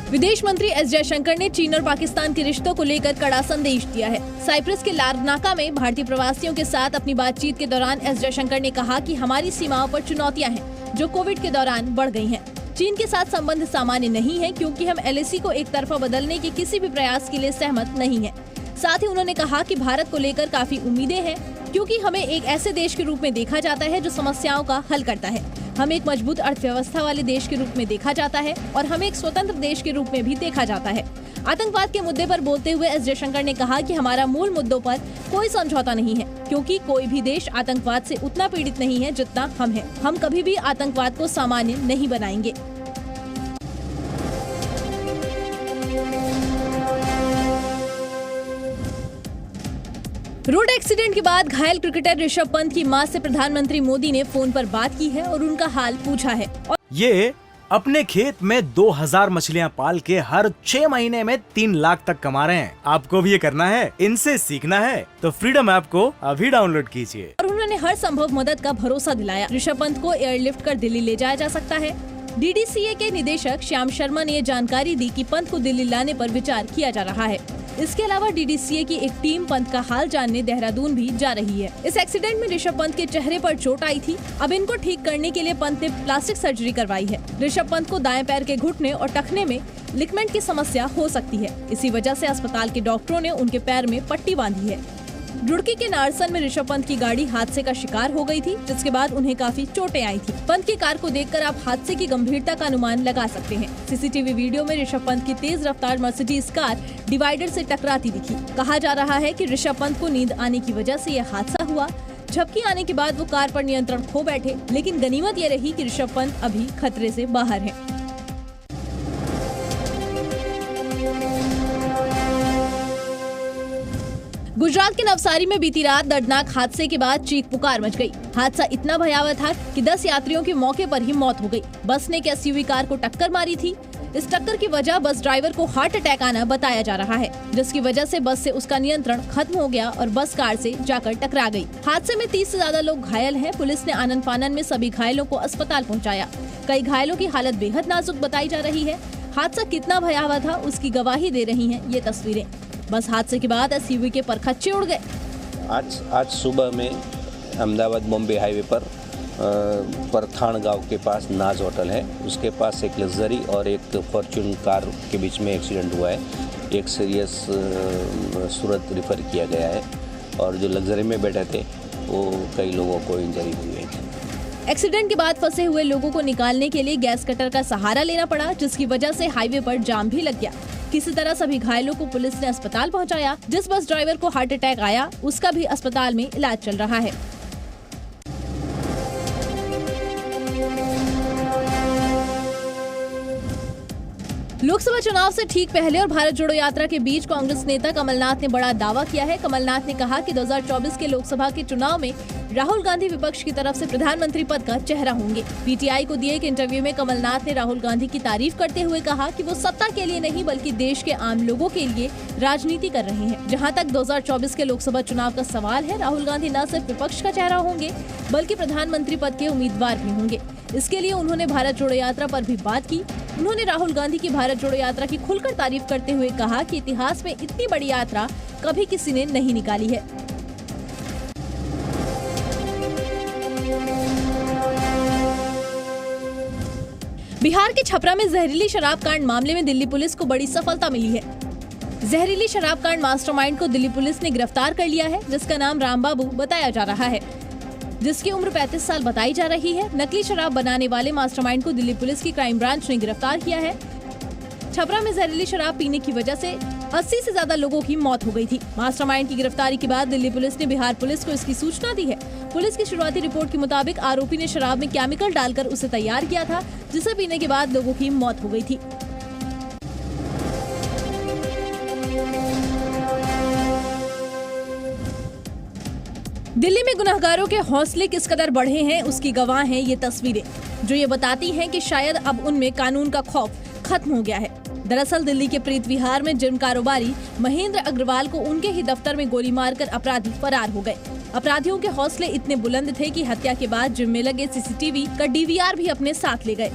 विदेश मंत्री एस जयशंकर ने चीन और पाकिस्तान के रिश्तों को लेकर कड़ा संदेश दिया है। साइप्रस के लारनाका में भारतीय प्रवासियों के साथ अपनी बातचीत के दौरान एस जयशंकर ने कहा कि हमारी सीमाओं पर चुनौतियां हैं, जो कोविड के दौरान बढ़ गई हैं। चीन के साथ संबंध सामान्य नहीं है, क्योंकि हम LAC को एक तरफा बदलने के किसी भी प्रयास के लिए सहमत नहीं है। साथ ही उन्होंने कहा कि भारत को लेकर काफी उम्मीदें हैं, क्योंकि हमें एक ऐसे देश के रूप में देखा जाता है जो समस्याओं का हल करता है। हमें एक मजबूत अर्थव्यवस्था वाले देश के रूप में देखा जाता है और हमें एक स्वतंत्र देश के रूप में भी देखा जाता है। आतंकवाद के मुद्दे पर बोलते हुए एस जयशंकर ने कहा कि हमारा मूल मुद्दों पर कोई समझौता नहीं है, क्योंकि कोई भी देश आतंकवाद से उतना पीड़ित नहीं है जितना हम हैं। हम कभी भी आतंकवाद को सामान्य नहीं बनाएंगे। रोड एक्सीडेंट के बाद घायल क्रिकेटर ऋषभ पंत की मां से प्रधानमंत्री मोदी ने फोन पर बात की है और उनका हाल पूछा है। ये अपने खेत में 2000 मछलियां पाल के हर 6 महीने में 3 लाख तक कमा रहे हैं। आपको भी ये करना है, इनसे सीखना है तो फ्रीडम ऐप को अभी डाउनलोड कीजिए। और उन्होंने हर संभव मदद का भरोसा दिलाया। ऋषभ पंत को एयरलिफ्ट कर दिल्ली ले जाया जा सकता है। DDCA के निदेशक श्याम शर्मा ने ये जानकारी दी कि पंत को दिल्ली लाने पर विचार किया जा रहा है। इसके अलावा DDCA की एक टीम पंत का हाल जानने देहरादून भी जा रही है। इस एक्सीडेंट में ऋषभ पंत के चेहरे पर चोट आई थी। अब इनको ठीक करने के लिए पंत ने प्लास्टिक सर्जरी करवाई है। ऋषभ पंत को दाएं पैर के घुटने और टखने में लिगामेंट की समस्या हो सकती है। इसी वजह से अस्पताल के डॉक्टरों ने उनके पैर में पट्टी बांधी है। रुड़की के नारसन में ऋषभ पंत की गाड़ी हादसे का शिकार हो गई थी, जिसके बाद उन्हें काफी चोटें आई थी। पंत की कार को देखकर आप हादसे की गंभीरता का अनुमान लगा सकते हैं। CCTV वीडियो में ऋषभ पंत की तेज रफ्तार मर्सिडीज कार डिवाइडर से टकराती दिखी। कहा जा रहा है कि ऋषभ पंत को नींद आने की वजह से यह हादसा हुआ। झपकी आने के बाद वो कार पर नियंत्रण खो बैठे, लेकिन गनीमत ये रही कि ऋषभ पंत अभी खतरे से बाहर है। गुजरात के नवसारी में बीती रात दर्दनाक हादसे के बाद चीख पुकार मच गई। हादसा इतना भयावह था कि 10 यात्रियों की मौके पर ही मौत हो गई। बस ने एक SUV कार को टक्कर मारी थी। इस टक्कर की वजह बस ड्राइवर को हार्ट अटैक आना बताया जा रहा है, जिसकी वजह से बस से उसका नियंत्रण खत्म हो गया और बस कार से जाकर टकरा गई। हादसे में 30 से ज्यादा लोग घायल हैं। पुलिस ने आनन फानन में सभी घायलों को अस्पताल पहुँचाया। कई घायलों की हालत बेहद नाजुक बताई जा रही है। हादसा कितना भयावह था उसकी गवाही दे रही है ये तस्वीरें। बस हादसे के बाद SUV के परखच्चे उड़ गए। आज सुबह में अहमदाबाद बॉम्बे हाईवे पर परथान गांव के पास नाज होटल है, उसके पास एक लग्जरी और एक फॉर्च्यून कार के बीच में एक्सीडेंट हुआ है। एक सीरियस सूरत रेफर किया गया है और जो लग्जरी में बैठे थे वो कई लोगों को इंजरी हुई है। एक्सीडेंट के बाद फंसे हुए लोगों को निकालने के लिए गैस कटर का सहारा लेना पड़ा, जिसकी वजह से हाईवे पर जाम भी लग गया। किसी तरह सभी घायलों को पुलिस ने अस्पताल पहुंचाया। जिस बस ड्राइवर को हार्ट अटैक आया उसका भी अस्पताल में इलाज चल रहा है। लोकसभा चुनाव से ठीक पहले और भारत जोड़ो यात्रा के बीच कांग्रेस नेता कमलनाथ ने बड़ा दावा किया है। कमलनाथ ने कहा कि 2024 के लोकसभा के चुनाव में राहुल गांधी विपक्ष की तरफ से प्रधानमंत्री पद का चेहरा होंगे। PTI को दिए एक इंटरव्यू में कमलनाथ ने राहुल गांधी की तारीफ करते हुए कहा कि वो सत्ता के लिए नहीं बल्कि देश के आम लोगों के लिए राजनीति कर रहे हैं। जहां तक 2024 के लोकसभा चुनाव का सवाल है, राहुल गांधी न सिर्फ विपक्ष का चेहरा होंगे बल्कि प्रधानमंत्री पद के उम्मीदवार भी होंगे। इसके लिए उन्होंने भारत जोड़ो यात्रा पर भी बात की। उन्होंने राहुल गांधी की भारत जोड़ो यात्रा की खुलकर तारीफ करते हुए कहा कि इतिहास में इतनी बड़ी यात्रा कभी किसी ने नहीं निकाली है। बिहार के छपरा में जहरीली शराब कांड मामले में दिल्ली पुलिस को बड़ी सफलता मिली है। जहरीली शराब कांड मास्टरमाइंड को दिल्ली पुलिस ने गिरफ्तार कर लिया है, जिसका नाम रामबाबू बताया जा रहा है, जिसकी उम्र 35 साल बताई जा रही है। नकली शराब बनाने वाले मास्टरमाइंड को दिल्ली पुलिस की क्राइम ब्रांच ने गिरफ्तार किया है। छपरा में जहरीली शराब पीने की वजह से 80 से ज्यादा लोगों की मौत हो गई थी। मास्टरमाइंड की गिरफ्तारी के बाद दिल्ली पुलिस ने बिहार पुलिस को इसकी सूचना दी है। पुलिस की शुरुआती रिपोर्ट के मुताबिक आरोपी ने शराब में केमिकल डालकर उसे तैयार किया था, जिसे पीने के बाद लोगों की मौत हो गई थी। दिल्ली में गुनहगारों के हौसले किस कदर बढ़े हैं उसकी गवाह हैं ये तस्वीरें, जो ये बताती हैं कि शायद अब उनमें कानून का खौफ खत्म हो गया है। दरअसल दिल्ली के प्रीत विहार में जिम कारोबारी महेंद्र अग्रवाल को उनके ही दफ्तर में गोली मारकर अपराधी फरार हो गए। अपराधियों के हौसले इतने बुलंद थे कि हत्या के बाद जिम में लगे CCTV का DVR भी अपने साथ ले गए।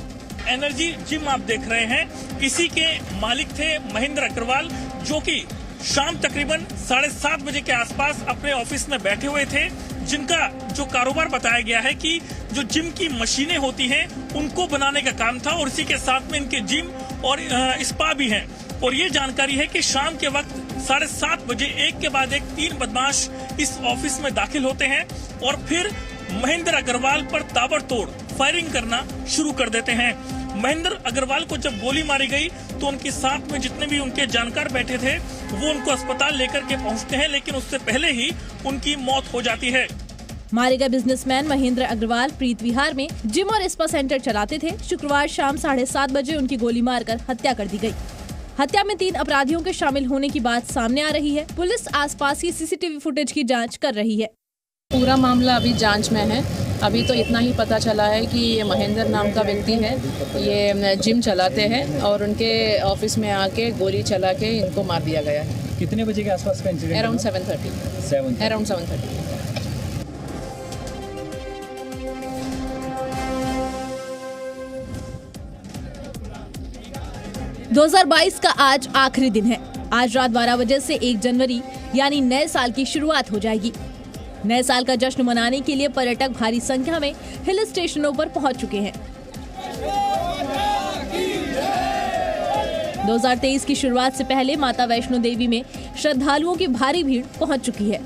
एनर्जी जिम आप देख रहे हैं, इसी के मालिक थे महेंद्र अग्रवाल, जो कि शाम तकरीबन 7:30 बजे के आसपास अपने ऑफिस में बैठे हुए थे, जिनका जो कारोबार बताया गया है कि जो जिम की मशीनें होती हैं उनको बनाने का काम था, और इसी के साथ में इनके जिम और स्पा भी हैं। और ये जानकारी है कि शाम के वक्त 7:30 बजे एक के बाद एक 3 बदमाश इस ऑफिस में दाखिल होते हैं और फिर महेंद्र अग्रवाल पर ताबड़तोड़ फायरिंग करना शुरू कर देते हैं। महेंद्र अग्रवाल को जब गोली मारी गई तो उनके साथ में जितने भी उनके जानकार बैठे थे वो उनको अस्पताल लेकर के पहुंचते हैं, लेकिन उससे पहले ही उनकी मौत हो जाती है। मारे गए बिजनेसमैन महेंद्र अग्रवाल प्रीत विहार में जिम और स्पा सेंटर चलाते थे। शुक्रवार शाम 7:30 बजे उनकी गोली मारकर हत्या कर दी गई। हत्या में 3 अपराधियों के शामिल होने की बात सामने आ रही है। पुलिस आसपास की सीसीटीवी फुटेज की जांच कर रही है। पूरा मामला अभी जांच में है। अभी तो इतना ही पता चला है कि ये महेंद्र नाम का व्यक्ति है, ये जिम चलाते हैं और उनके ऑफिस में आके गोली चला के इनको मार दिया गया है। कितने बजे के आसपास का इंसिडेंट? अराउंड 7:30। अराउंड 7:30। 2022 का आज आखिरी दिन है। आज रात 12 बजे से 1 जनवरी यानी नए साल की शुरुआत हो जाएगी। नए साल का जश्न मनाने के लिए पर्यटक भारी संख्या में हिल स्टेशनों पर पहुंच चुके हैं। 2023 की शुरुआत से पहले माता वैष्णो देवी में श्रद्धालुओं की भारी भीड़ पहुंच चुकी है।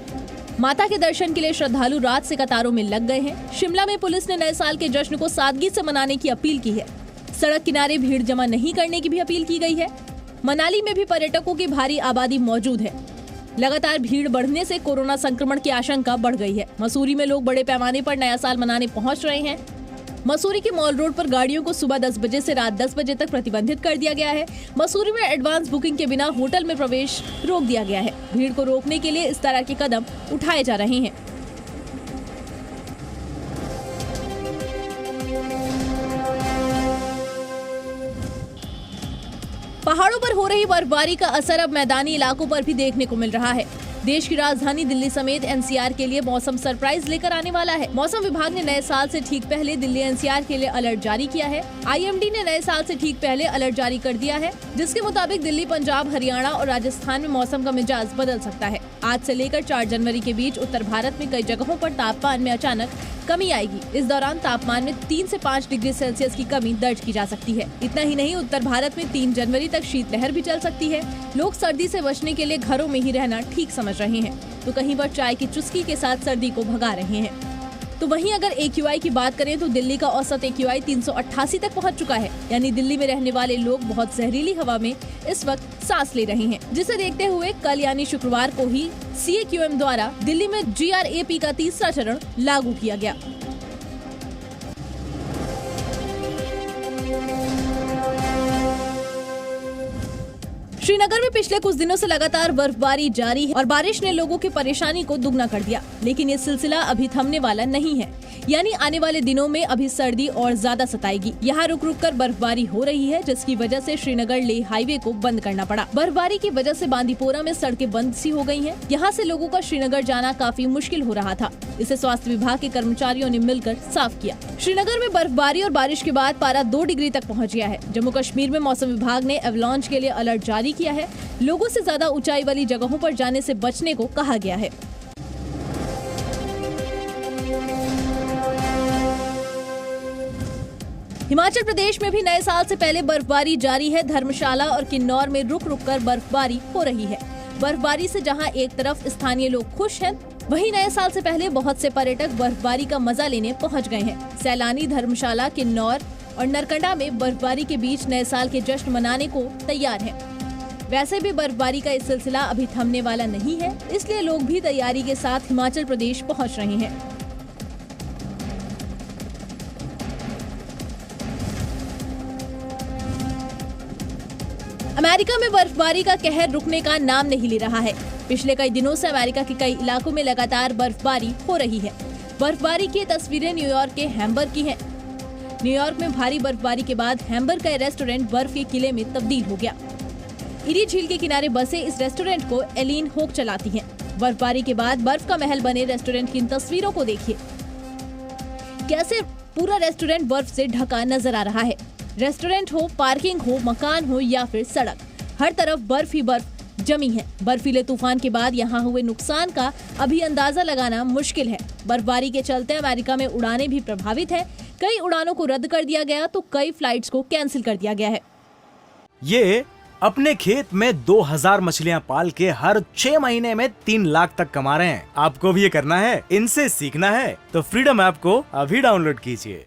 माता के दर्शन के लिए श्रद्धालु रात से कतारों में लग गए हैं। शिमला में पुलिस ने नए साल के जश्न को सादगी से मनाने की अपील की है। सड़क किनारे भीड़ जमा नहीं करने की भी अपील की गई है। मनाली में भी पर्यटकों की भारी आबादी मौजूद है। लगातार भीड़ बढ़ने से कोरोना संक्रमण की आशंका बढ़ गई है। मसूरी में लोग बड़े पैमाने पर नया साल मनाने पहुंच रहे हैं। मसूरी के मॉल रोड पर गाड़ियों को सुबह 10 बजे से रात 10 बजे तक प्रतिबंधित कर दिया गया है। मसूरी में एडवांस बुकिंग के बिना होटल में प्रवेश रोक दिया गया है। भीड़ को रोकने के लिए इस तरह के कदम उठाए जा रहे हैं। पहाड़ों पर हो रही बर्फबारी का असर अब मैदानी इलाकों पर भी देखने को मिल रहा है। देश की राजधानी दिल्ली समेत एनसीआर के लिए मौसम सरप्राइज लेकर आने वाला है। मौसम विभाग ने नए साल से ठीक पहले दिल्ली एनसीआर के लिए अलर्ट जारी किया है। आईएमडी ने नए साल से ठीक पहले अलर्ट जारी कर दिया है, जिसके मुताबिक दिल्ली, पंजाब, हरियाणा और राजस्थान में मौसम का मिजाज बदल सकता है। आज से लेकर 4 जनवरी के बीच उत्तर भारत में कई जगहों पर तापमान में अचानक कमी आएगी। इस दौरान तापमान में 3 से 5 डिग्री सेल्सियस की कमी दर्ज की जा सकती है। इतना ही नहीं, उत्तर भारत में 3 जनवरी तक शीतलहर भी चल सकती है। लोग सर्दी से बचने के लिए घरों में ही रहना ठीक समझ रहे हैं, तो कहीं पर चाय की चुस्की के साथ सर्दी को भगा रहे हैं। तो वहीं अगर AQI की बात करें तो दिल्ली का औसत AQI 388 तक पहुंच चुका है। यानी दिल्ली में रहने वाले लोग बहुत जहरीली हवा में इस वक्त सांस ले रहे हैं, जिसे देखते हुए कल यानी शुक्रवार को ही CAQM द्वारा दिल्ली में GRAP का 3रा चरण लागू किया गया। श्रीनगर में पिछले कुछ दिनों से लगातार बर्फबारी जारी है और बारिश ने लोगों की परेशानी को दुगना कर दिया। लेकिन ये सिलसिला अभी थमने वाला नहीं है, यानी आने वाले दिनों में अभी सर्दी और ज्यादा सताएगी। यहाँ रुक रुक कर बर्फबारी हो रही है, जिसकी वजह से श्रीनगर लेह हाईवे को बंद करना पड़ा। बर्फबारी की वजह से बांदीपोरा में सड़कें बंद सी हो गई हैं। यहाँ से लोगों का श्रीनगर जाना काफी मुश्किल हो रहा था। इसे स्वास्थ्य विभाग के कर्मचारियों ने मिलकर साफ किया। श्रीनगर में बर्फबारी और बारिश के बाद पारा 2 डिग्री तक पहुँच गया है। जम्मू कश्मीर में मौसम विभाग ने एवलांच के लिए अलर्ट जारी किया है। लोगों से ज्यादा ऊंचाई वाली जगहों पर जाने से बचने को कहा गया है। हिमाचल प्रदेश में भी नए साल से पहले बर्फबारी जारी है। धर्मशाला और किन्नौर में रुक रुक कर बर्फबारी हो रही है। बर्फबारी से जहां एक तरफ स्थानीय लोग खुश हैं, वहीं नए साल से पहले बहुत से पर्यटक बर्फबारी का मजा लेने पहुंच गए हैं। सैलानी धर्मशाला, किन्नौर और नरकंडा में बर्फबारी के बीच नए साल के जश्न मनाने को तैयार हैं। वैसे भी बर्फबारी का ये सिलसिला अभी थमने वाला नहीं है, इसलिए लोग भी तैयारी के साथ हिमाचल प्रदेश पहुंच रहे हैं। अमेरिका में बर्फबारी का कहर रुकने का नाम नहीं ले रहा है। पिछले कई दिनों से अमेरिका के कई इलाकों में लगातार बर्फबारी हो रही है। बर्फबारी की तस्वीरें न्यूयॉर्क के हैम्बर्ग की हैं। न्यूयॉर्क में भारी बर्फबारी के बाद हैम्बर्ग का रेस्टोरेंट बर्फ के किले में तब्दील हो गया। इरी झील के किनारे बसे इस रेस्टोरेंट को एलिन होक चलाती हैं। बर्फबारी के बाद बर्फ का महल बने रेस्टोरेंट की इन तस्वीरों को देखिए, कैसे पूरा रेस्टोरेंट बर्फ से ढका नजर आ रहा है। रेस्टोरेंट हो, पार्किंग हो, मकान हो या फिर सड़क, हर तरफ बर्फ ही बर्फ जमी है। बर्फीले तूफान के बाद यहाँ हुए नुकसान का अभी अंदाजा लगाना मुश्किल है। बर्फबारी के चलते अमेरिका में उड़ानें भी प्रभावित है। कई उड़ानों को रद्द कर दिया गया तो कई फ्लाइट्स को कैंसिल कर दिया गया है। ये अपने खेत में 2000 मछलियां पाल के हर 6 महीने में 3 लाख तक कमा रहे हैं। आपको भी ये करना है, इनसे सीखना है तो फ्रीडम ऐप को अभी डाउनलोड कीजिए।